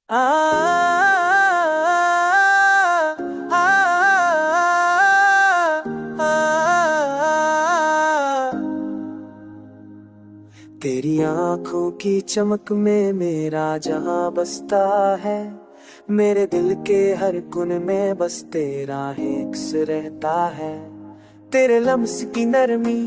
आ, आ, आ, तेरी आंखों की चमक में मेरा जहां बसता है। मेरे दिल के हर कोन में बस तेरा हिस्स रहता है। तेरे लम्स की नरमी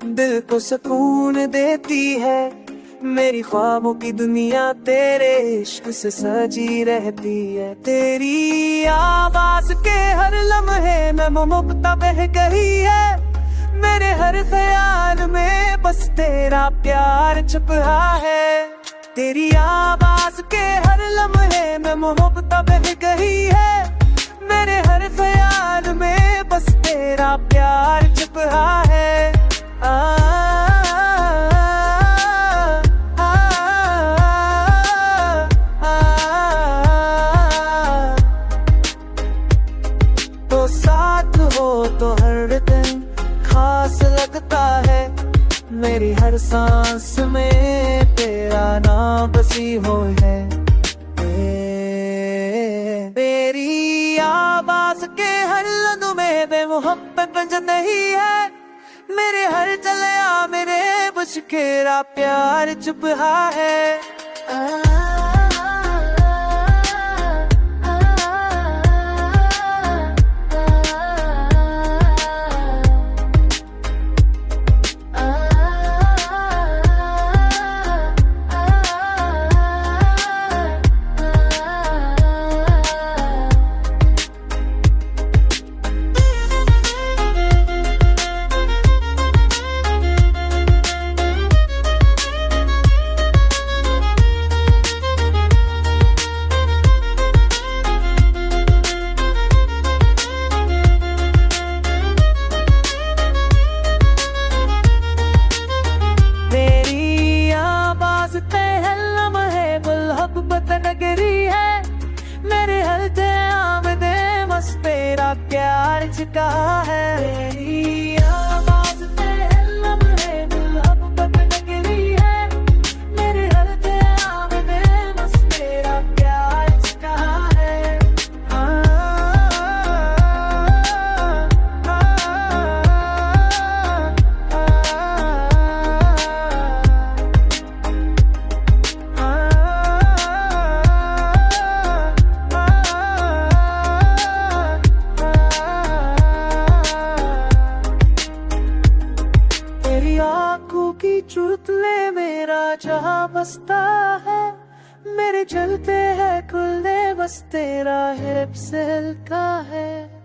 दिल को सुकून देती है। मेरी ख्वाबों की दुनिया तेरे इश्क से सजी रहती है। तेरी आवाज के हर लम्हे में मुफ्ता बह गई है। मेरे हर ख्याल में बस तेरा प्यार छुपा है। तेरी आवाज के हर लम्हे में मुफ्ता बह गई है। मेरे हर ख्याल में बस तेरा प्यार छुपा है। तो साथ हो तो हर दिन खास लगता है। मेरी हर सांस में तेरा नाम बसी हो है। तेरी आवाज के हर लम्हे में बेमोहब्बत बंज नहीं है। मेरे हर चलया मेरे मुश्किरा प्यार छुपा है। नगरी है मेरे हल्के आमदे मस्त तेरा प्यार छिका है। तेरी आवाज पे लम्हे मोहब्बत नगरी है। मेरे हल्के आमदे मस्त तेरा प्यार छिका है। आंखों की चुटले मेरा जहां बसता है। मेरे चलते हैं खुलने बस तेरा हिप्स हिलता है।